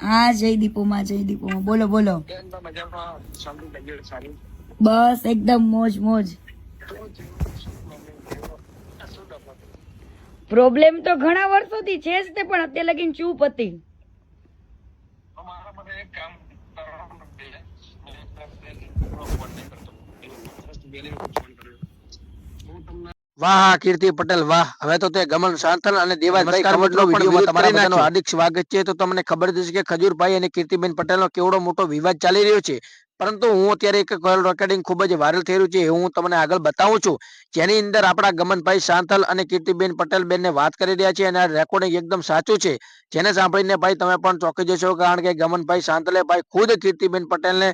હા જયદીપોમાં બોલો બોલો. બસ એકદમ મોજ મોજ. પ્રોબ્લેમ તો ઘણા વર્ષોથી છે જ તે, પણ અત્યારે લગીને ચૂપ હતી. વાહ કીર્તિ પટેલ વાહ. હવે તો તે ગમન સાંથલ અને દેવાજભાઈ ખવડનો વિડીયોમાં તમારા બધાનું હાર્દિક સ્વાગત છે. તો તમને ખબર જ છે કે ખજૂરભાઈ અને કીર્તિબેન પટેલનો કેવડો મોટો વિવાદ ચાલી રહ્યો છે. પરંતુ હું અત્યારે એક કોલ રેકોર્ડિંગ ખૂબ જ વાયરલ થઈ રહ્યું છે, હું તમને આગળ બતાવું છું, જેની અંદર આપણા ગમનભાઈ સાંથલ અને કીર્તિબેન પટેલ બેનને વાત કરી રહ્યા છે, અને આ રેકોર્ડિંગ એકદમ સાચું છે. જેને સાંભળીને ભાઈ તમે પણ ચોંકી જશો, કારણ કે ગમનભાઈ સાંથલે ભાઈ ખુદ કીર્તિબેન પટેલને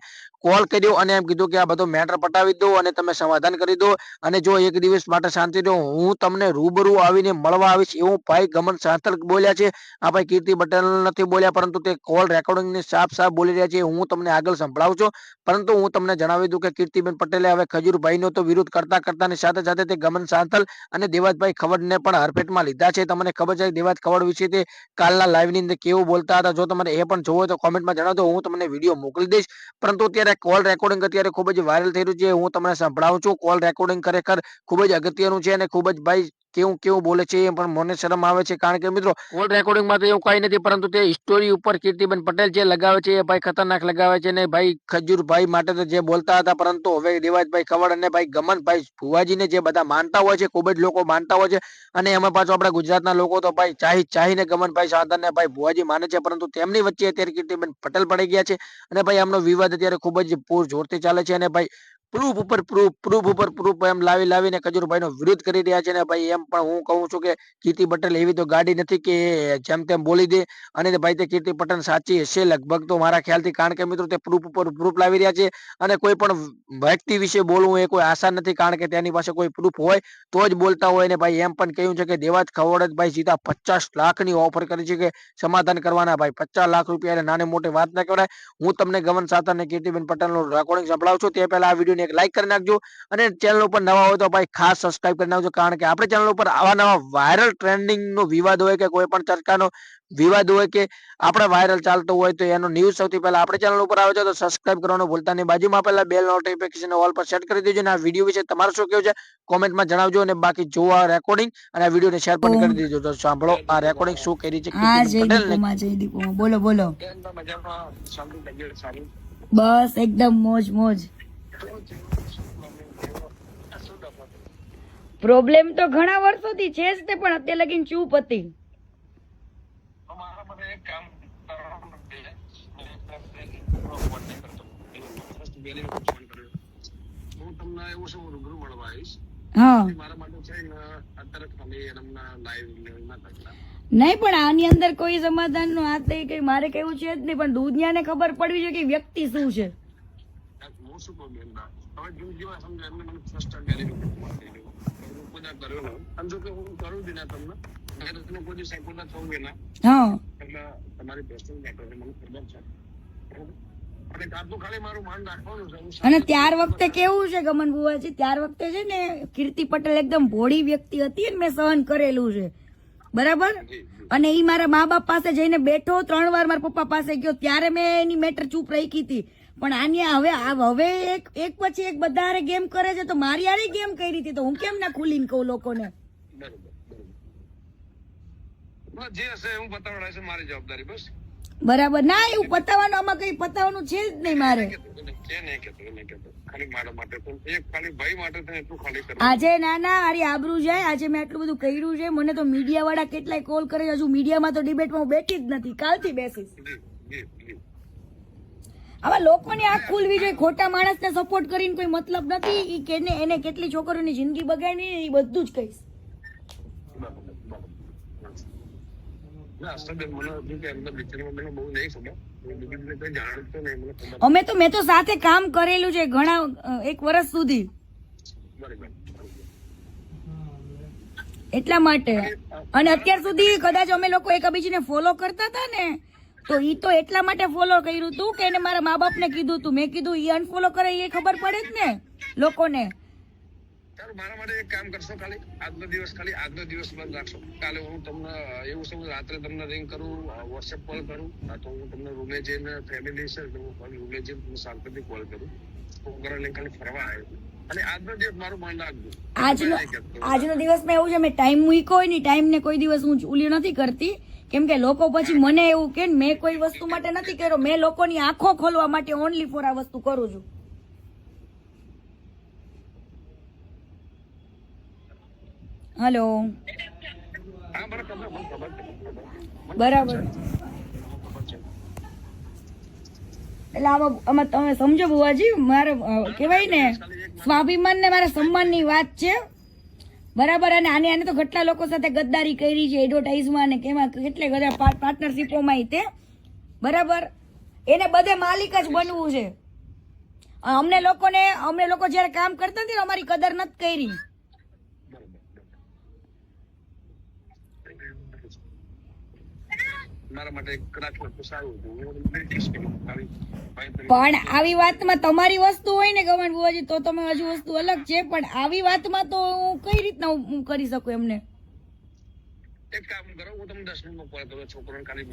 કોલ કર્યો અને એમ કીધું કે આ બધો મેટર પટાવી દો અને તમે સમાધાન કરી દો, અને જો એક દિવસ માટે શાંતિ દો, હું તમને રૂબરૂ આવીને મળવા આવીશ, એવું ભાઈ ગમન સાંથલ બોલ્યા છે. આ ભાઈ કીર્તિ પટેલ નથી બોલ્યા, પરંતુ તે કોલ રેકોર્ડિંગ ની સાફ સાફ બોલી રહ્યા છે. હું તમને આગળ સંભળાવું છું, પરંતુ હું તમને જણાવી દઉં કે કીર્તિબેન પટેલે હવે ખજૂરભાઈનો તો વિરોધ કરતા કરતાની સાથે સાથે તે ગમન સાંથલ અને દેવાજભાઈ ખવડને પણ હરપેટમાં લીધા છે. તમને ખબર છે દેવાજ ખવડ વિશે તે કાલના લાઈવની અંદર કેવું બોલતા હતા, જો તમારે એ પણ જોવો હોય તો કોમેન્ટમાં જણાવજો, હું તમને વિડીયો મોકલી દઈશ. પરંતુ અત્યારે કોલ રેકોર્ડિંગ અત્યારે ખૂબ જ વાયરલ થઈ રહ્યું છે, હું તમને સંભળાવું છું. કોલ રેકોર્ડિંગ ખરેખર ખૂબ જ અગત્યનું છે, અને ખૂબ જ ભાઈ કેવું કેવું બોલે છે એ પણ મને શરમ આવે છે, કારણ કે મિત્રો કોલ રેકોર્ડિંગ માં તો એવું કઈ નથી, પરંતુ તે સ્ટોરી ઉપર કીર્તિબેન પટેલ જે લગાવે છે એ ભાઈ ખતરનાક લગાવે છે. ને ભાઈ ખજૂરભાઈ માટે તો જે બોલતા હતા, પરંતુ હવે દેવાજભાઈ ખવડ અને ભાઈ ગમનભાઈ ભુવાજીને જે બધા માનતા હોય છે, ખૂબ જ લોકો માનતા હોય છે, અને એમાં પાછું આપણા ગુજરાતના લોકો તો ભાઈ ચાહીને ગમનભાઈ સાંથલ ને ભાઈ ભુવાજી માને છે, પરંતુ તેમની વચ્ચે અત્યારે કીર્તિબેન પટેલ પડી ગયા છે, અને ભાઈ આમનો વિવાદ અત્યારે ખૂબ જ પૂરજોરથી ચાલે છે, અને ભાઈ પ્રૂફ એમ લાવીને ખજૂરભાઈ નો વિરોધ કરી રહ્યા છે. ને ભાઈ એમ પણ હું કહું છું કે કીર્તિ પટેલ એવી તો ગાડી નથી કે જેમ તેમ બોલી દે, અને ભાઈ તે કીર્તિ પટેલ સાચી હશે લગભગ તો મારા ખ્યાલથી, કારણ કે મિત્રો તે પ્રૂફ ઉપર પ્રૂફ લાવી રહ્યા છે, અને કોઈ પણ વ્યક્તિ વિશે બોલવું એ કોઈ આસાન નથી, કારણ કે તેની પાસે કોઈ પ્રૂફ હોય તો જ બોલતા હોય. ને ભાઈ એમ પણ કહ્યું છે કે દેવાજ ખવડ ભાઈ સીધા 50 લાખની ઓફર કરી છે કે સમાધાન કરવાના. ભાઈ 50 લાખ રૂપિયા નાની મોટી વાત ના કહેવાય. હું તમને ગમન સાંથલ અને કીર્તિબેન પટેલનું રેકોર્ડિંગ સંભળાવું છું, તે પહેલા આ વિડીયોને એક લાઈક કરી નાખજો, અને ચેનલ ઉપર નવા હોય તો ભાઈ ખાસ સબસ્ક્રાઇબ કરી નાખજો, કારણ કે આપણે ચેનલ ઉપર આવા નવા વાયરલ ટ્રેન્ડિંગ નો વિવાદ હોય કે કોઈ પણ ચર્ચાનો વિવાદ હોય કે આપણે વાયરલ ચાલતો હોય તો એનો ન્યૂઝ સૌથી પહેલા આપણે ચેનલ ઉપર આવે છે, તો સબસ્ક્રાઇબ કરવાનું ભૂલતા નહીં. બાજુમાં પહેલા બેલ નોટિફિકેશન ઓલ પર સેટ કરી દેજો, અને આ વિડીયો વિશે તમારું શું કહેવું છે કોમેન્ટમાં જણાવજો, અને બાકી જો આ રેકોર્ડિંગ અને આ વિડીયોને શેર પણ કરી દેજો. તો સાંભળો આ રેકોર્ડિંગ શું કરી છે હા કીર્તિબેન પટેલ ને. જયદીપોમાં બોલો બોલો. બસ એકદમ મોજ મોજ. પ્રોબ્લેમ તો ઘણા વર્ષોથી છે જ તે, પણ અત્યારે લગીને ચૂપ હતી. નહીં પણ આની અંદર કોઈ સમાધાન નો હાથ નહીં, કઈ મારે કેવું છે જ નહીં, પણ દુનિયાને ખબર પડવી જોઈએ કે વ્યક્તિ શું છે. હા અને ત્યાર વખતે કેવું છે ગમન બુવાજી, ત્યાર વખતે છે ને કીર્તિ પટેલ એકદમ ભોળી વ્યક્તિ હતી, ને મેં સહન કરેલું છે બરાબર. અને ઈ મારા મા બાપ પાસે જઈને બેઠો, 3 વાર મારા પપ્પા પાસે ગયો, ત્યારે મેં એની મેટર ચૂપ રાખી હતી. પણ આની હવે એક પછી એક બધા ગેમ કરે છે, તો મારી આરે ગેમ કરી હતી, તો હું કેમ ના ખુલીને કહું લોકોને. બરાબર ના, એવું પતાવવાનું, આમાં કઈ પતાવવાનું છે જ નહીં મારે. આજે નાના મારી આબરૂ જાય, આજે મેં આટલું બધું કર્યું છે, મને તો મીડિયા વાળા કેટલાય કોલ કરે, હજુ મીડિયામાં તો ડિબેટમાં હું બેઠી જ નથી, કાલથી બેસીશ. આવા લોકોની આંખ ખુલવી જોઈએ, ખોટા માણસને સપોર્ટ કરીને કોઈ મતલબ નથી. ઈ કેને એને કેટલી છોકરીઓની જિંદગી બગાડી એ બધું જ કહીશ. મેં તો સાથે કામ કરેલું છે ઘણા 1 વર્ષ સુધી, એટલા માટે. અને અત્યાર સુધી કદાચ અમે લોકો એકબીજાને ફોલો કરતા હતા ને, તો ઈ તો એટલા માટે ફોલો કર્યું હતું કે એને મારા મા બાપ ને કીધું હતું. મેં કીધું ઈ અનફોલો કરે એ ખબર પડે જ ને લોકોને. ચાલો મારા માટે એક કામ કરશો, ખાલી આજનો દિવસ બંધ રાખશો. કાલે હું તમને એવું સમજ રાત્રે તમને રિંગ કરું, વોટ્સએપ કોલ કરું, તો હું તમને રૂમે જઈને ફેમિલી છે તો હું રૂમે જઈને તમને શાંતિથી કોલ કરું. હું ઘરે લઈને ખાલી ફરવા આવ્યો અને આજનો દિવસ મારું માન રાખજો. આજનો દિવસમાં એવું છે, મેં ટાઈમ મૂક્યો હોય ને ટાઈમ ને કોઈ દિવસ હું ઉલી નથી કરતી, કેમ કે લોકો પછી મને એવું કે મેં કોઈ વસ્તુ માટે નથી કર્યો, મેં લોકોની આંખો ખોલવા માટે ઓનલી ફોર આ વસ્તુ કરું છું. હેલો, હા બરાબર, ખબર બરાબર. એટલે આમાં તમે સમજો બુવાજી, મારે કહેવાય ને સ્વાભિમાન ને મારા સન્માન ની વાત છે, બરાબર. અને આને તો કેટલા લોકો સાથે ગદ્દારી કરી છે, એડવર્ટાઇઝમાં ને કેમાં કેટલે બધા પાર્ટનરશિપોમાં તે, બરાબર. એને બધે માલિક જ બનવું છે. અમને લોકો જયારે કામ કરતા ને અમારી કદર નથી કરી. મારા માટે કદાચ સારું હતું. હું પ્રેક્ટિસ કરું ખાલી. પણ આવી વાતમાં તમારી વસ્તુ હોય ને ગમન બુવાજી, તો તમે હજુ વસ્તુ અલગ છે, પણ આવી વાતમાં તો હું કઈ રીતના હું કરી શકું એમને? એક કામ કરો, હું તમને 10 મિનિટમાં કોલ કરું, છોકરોને ખાલી